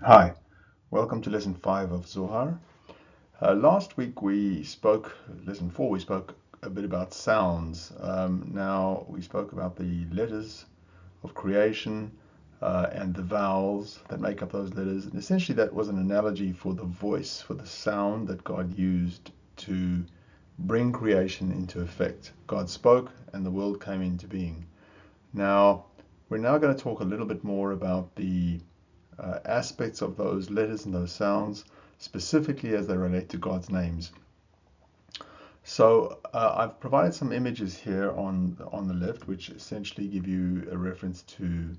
Hi, welcome to lesson 5 of Zohar. Last week lesson 4, we spoke a bit about sounds. Now we spoke about the letters of creation and the vowels that make up those letters. And essentially, that was an analogy for the voice, for the sound that God used to bring creation into effect. God spoke and the world came into being. Now, we're now going to talk a little bit more about the aspects of those letters and those sounds, specifically as they relate to God's names. So I've provided some images here on the left, which essentially give you a reference to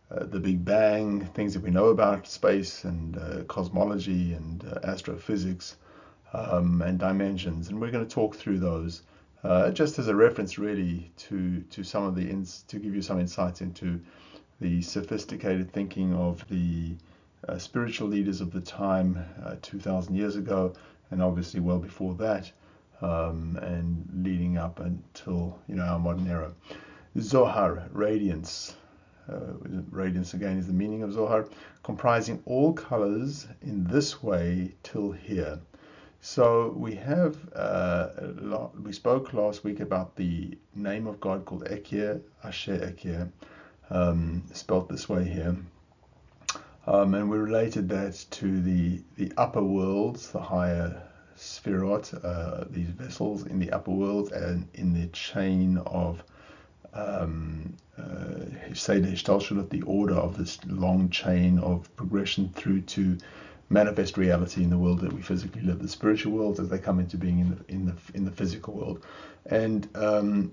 the Big Bang, things that we know about space and cosmology and astrophysics and dimensions, and we're going to talk through those just as a reference, really, to some of to give you some insights into the sophisticated thinking of the spiritual leaders of the time 2,000 years ago, and obviously well before that, and leading up until our modern era. Zohar, radiance. Radiance again is the meaning of Zohar, comprising all colors in this way till here. So we have we spoke last week about the name of God called Ekir, Asher Ekir, spelt this way here. And we related that to the upper worlds, the higher Sphirot, these vessels in the upper world, and in the chain of Seder Ishtalshalut, the order of this long chain of progression through to manifest reality in the world that we physically live, the spiritual world as they come into being in the physical world. And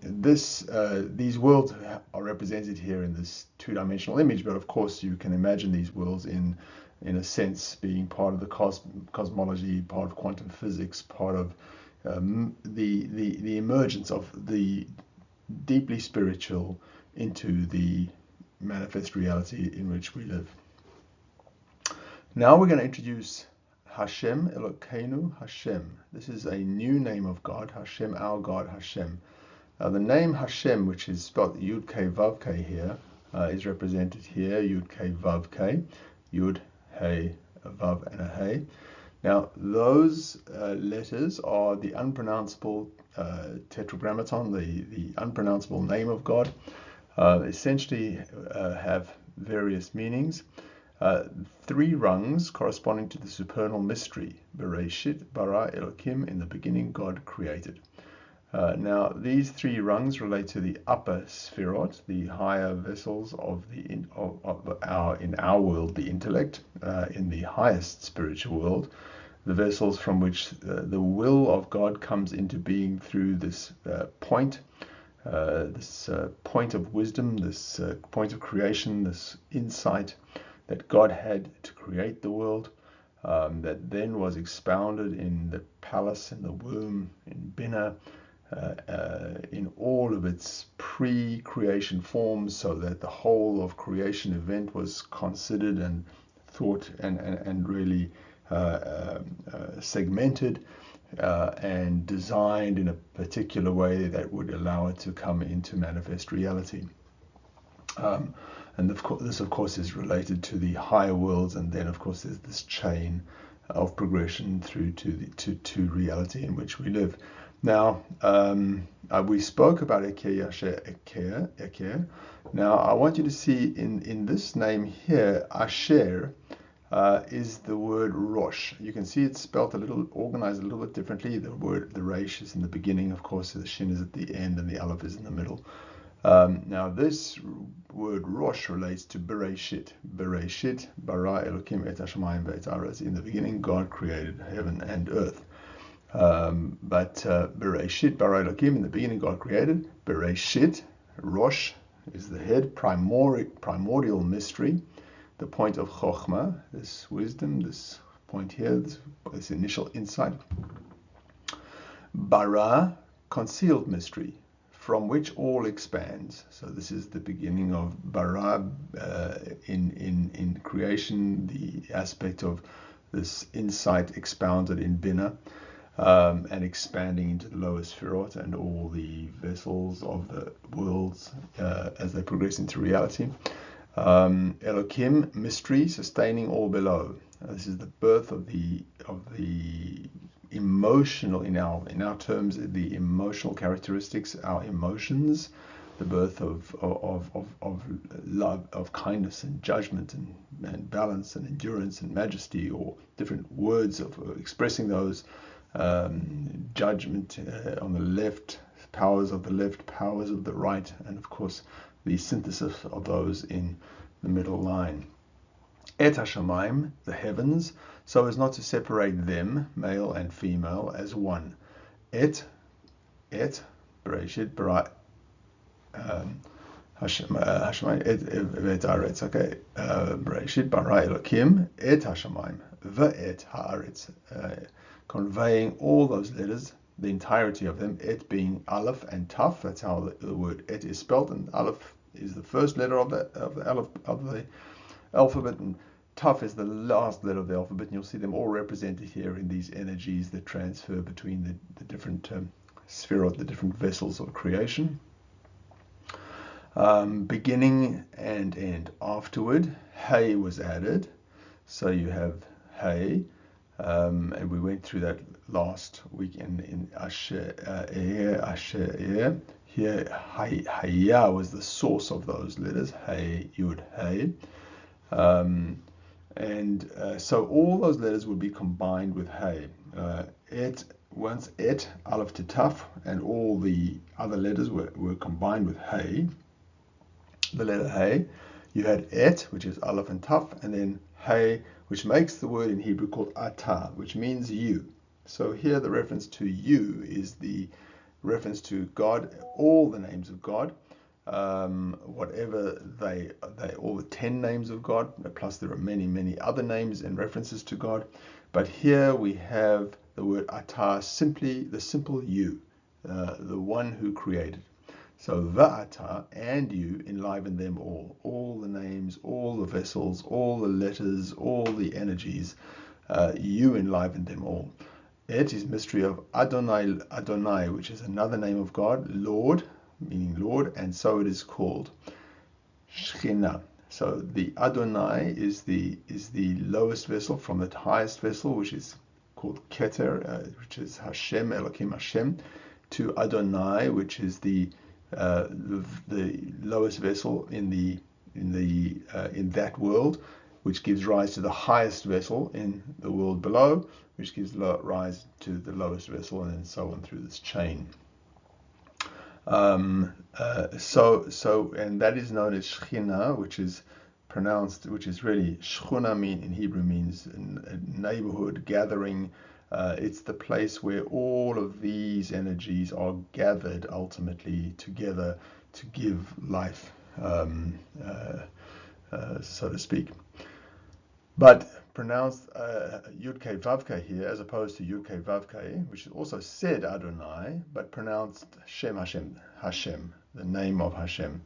these worlds are represented here in this two-dimensional image, but of course you can imagine these worlds in a sense being part of the cosmology, part of quantum physics, part of the emergence of the deeply spiritual into the manifest reality in which we live. Now we're going to introduce Hashem, Elokeinu, Hashem. This is a new name of God, Hashem, our God, Hashem. The name Hashem, which is spelled Yud K Vav K here, is represented here, Yud K Vav K, Yud, Hey, a Vav, and a Hey. Now those letters are the unpronounceable tetragrammaton, the unpronounceable name of God. Essentially have various meanings. 3 rungs corresponding to the supernal mystery. Bereshit, bara, Elokim, in the beginning God created. Now these 3 rungs relate to the upper Sphirot, the higher vessels in our world, the intellect, in the highest spiritual world, the vessels from which the will of God comes into being through this point of wisdom, this point of creation, this insight that God had to create the world, that then was expounded in the palace, in the womb, in Binah, in all of its pre-creation forms, so that the whole of creation event was considered and thought and really segmented and designed in a particular way that would allow it to come into manifest reality. And this, of course, is related to the higher worlds, and then, of course, there's this chain of progression through to reality in which we live. Now, we spoke about Ekir, Asher, Ekir. Now, I want you to see in this name here, Asher is the word Rosh. You can see it's spelt organized a little bit differently. The Resh is in the beginning, of course, the Shin is at the end, and the Aleph is in the middle. Now this word Rosh relates to Bereshit. Bereshit, bara Elokim et hashamayim ve'et haaretz. In the beginning, God created heaven and earth. But Bereshit, bara Elokim, in the beginning, God created. Bereshit, Rosh, is the head, primordial mystery, the point of Chokhmah, this wisdom, this point here, this initial insight. Bara, concealed mystery, from which all expands. So this is the beginning of bara in creation, the aspect of this insight expounded in Binah, and expanding into the lower Sphirot and all the vessels of the worlds as they progress into reality. Elokim, mystery, sustaining all below. This is the birth of the emotional, in our terms, the emotional characteristics, our emotions, the birth of love, of kindness and judgment and balance and endurance and majesty, or different words of expressing those. Judgment on the left, powers of the left, powers of the right, and of course the synthesis of those in the middle line. Et hashamayim, the heavens, so as not to separate them, male and female, as one. Bereshit, bara, hashamayim, et haaretz, okay. Bereshit, bara Elokim, et hashamayim, ve'et haaretz, conveying all those letters, the entirety of them, et being aleph and taf. That's how the word et is spelled, and aleph is the first letter of the alphabet, and taf is the last letter of the alphabet. And you'll see them all represented here in these energies that transfer between the different sphirot, the different vessels of creation. Beginning and end. Afterward, hey was added, so you have hey. And we went through that last week in Asher. Here, Haya was the source of those letters, Hey, Yud, Hey. So all those letters would be combined with Hey. Once Et, Aleph to Taf, and all the other letters were combined with Hey, the letter Hey. You had Et, which is Aleph and Taf, and then Hey, which makes the word in Hebrew called Atah, which means you. So here the reference to you is the reference to God, all the names of God, whatever all the 10 names of God, plus there are many, many other names and references to God. But here we have the word Atah, simply the simple you, the one who created. So Va'ata and you enliven them all the names, all the vessels, all the letters, all the energies, you enliven them all. Et is mystery of Adonai, which is another name of God, Lord, meaning Lord, and so it is called. Shekhinah. So the Adonai is the lowest vessel from the highest vessel, which is called Keter, which is Hashem, Elohim Hashem, to Adonai, which is the lowest vessel in that world, which gives rise to the highest vessel in the world below, which gives rise to the lowest vessel, and then so on through this chain. And that is known as Shekhinah, which is really Shchuna, in Hebrew means neighborhood, gathering. It's the place where all of these energies are gathered ultimately together to give life, so to speak. But pronounced Yud-Kei Vav-Kei here, as opposed to Yud-Kei Vav-Kei, which is also said Adonai, but pronounced Shem Hashem, the name of Hashem.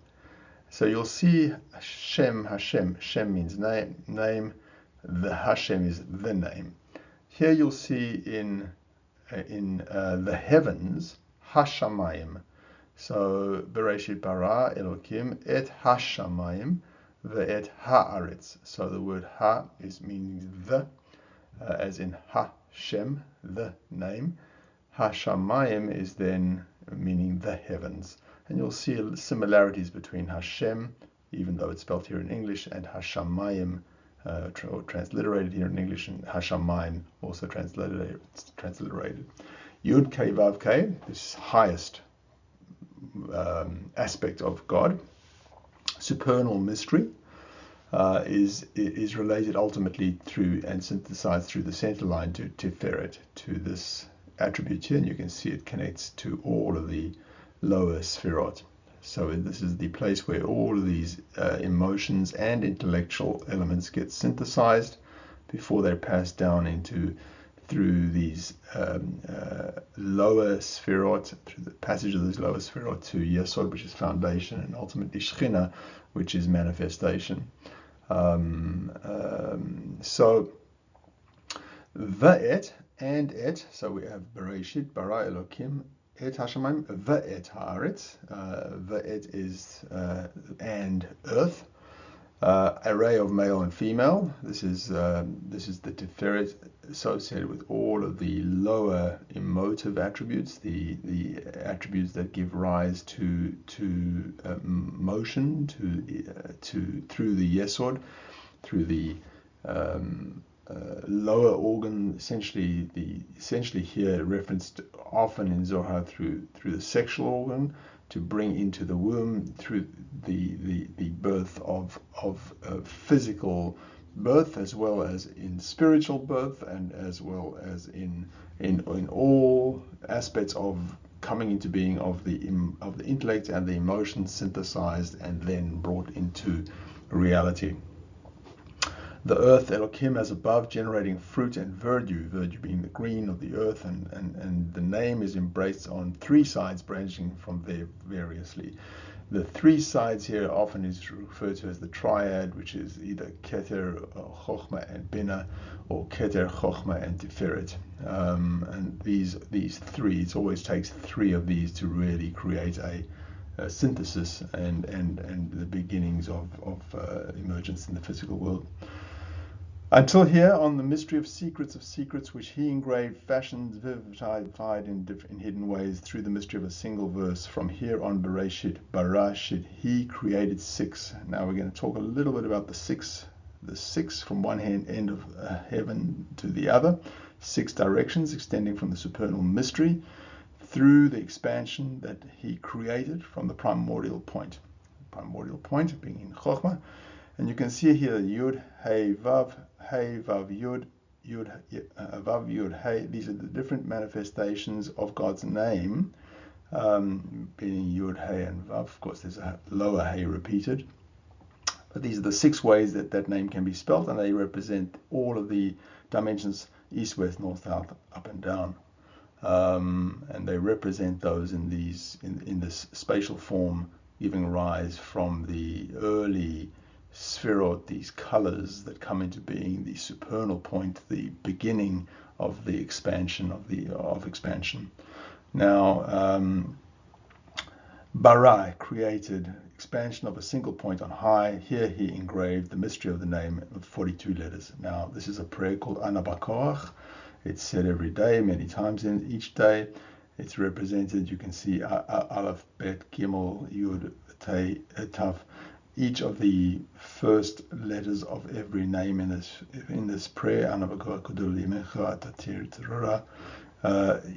So you'll see Shem Hashem. Shem means name. The Hashem is the name. Here you'll see in the heavens, Hashamayim. So Bereshit bara Elokim et Hashamayim ve'et haaretz. So the word Ha is meaning the, as in Hashem, the name. Hashamayim is then meaning the heavens. And you'll see similarities between Hashem, even though it's spelled here in English, and Hashamayim, or transliterated here in English, and Hashamayim also transliterated. Yud Kei Vav Kei, this highest aspect of God, supernal mystery, is related ultimately through and synthesized through the center line to Tiferet, to this attribute here, and you can see it connects to all of the lower sphirot. So this is the place where all of these emotions and intellectual elements get synthesized before they're passed down through these lower sphirot, through the passage of these lower sphirot to Yesod, which is foundation, and ultimately Shekhinah, which is manifestation. So Va'et and Et, so we have Bereshit, bara Elokim, Et Hashamayim, Ve'et Haaretz. Ve'et is and earth. Array of male and female. This is the Tiferet associated with all of the lower emotive attributes, the attributes that give rise to motion, to through the Yesod, through the lower organ. Essentially here referenced often in Zohar through the sexual organ, to bring into the womb through the birth of physical birth, as well as in spiritual birth, and as well as in all aspects of coming into being of the intellect and the emotions synthesized and then brought into reality. The earth, Elohim, as above, generating fruit and verdure being the green of the earth, and the name is embraced on three sides branching from there variously. The three sides here often is referred to as the triad, which is either Keter, Chochmah, and Bina, or Keter, Chochmah, and Tiferet. And these three, it always takes three of these to really create a synthesis and the beginnings of emergence in the physical world. Until here, on the mystery of secrets, which he engraved, fashioned, vivified in hidden ways through the mystery of a single verse. From here on, Barashit, he created six. Now we're going to talk a little bit about the six from one end of heaven to the other, 6 directions extending from the supernal mystery through the expansion that he created from the primordial point. The primordial point being in Chochmah. And you can see here Yud, Hey, Vav, Yud, Vav, Yud, Hey. These are the different manifestations of God's name, being Yud, Hey, and Vav. Of course, there's a lower Hey repeated. But these are the 6 ways that name can be spelled, and they represent all of the dimensions: east, west, north, south, up, and down. And they represent those in this spatial form, giving rise from the early Sphirot, these colors that come into being, the supernal point, the beginning of the expansion of expansion. Now, Barai created expansion of a single point on high. Here he engraved the mystery of the name of 42 letters. Now, this is a prayer called Anabakoach. It's said every day, many times in each day. It's represented, you can see Aleph, Bet, Gimel, Yud, Tei, Tav. Each of the first letters of every name in this prayer,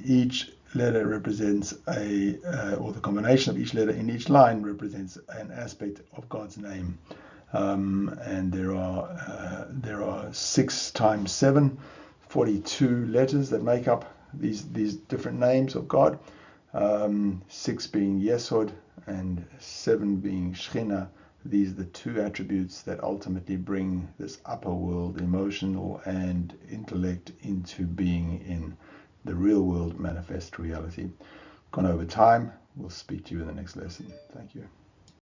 each letter represents or the combination of each letter in each line represents an aspect of God's name. And there are 6 times 7, 42 letters that make up these different names of God. 6 being Yesod and 7 being Shechina. These are the 2 attributes that ultimately bring this upper world, emotional and intellect, into being in the real world manifest reality. Gone over time. We'll speak to you in the next lesson. Thank you.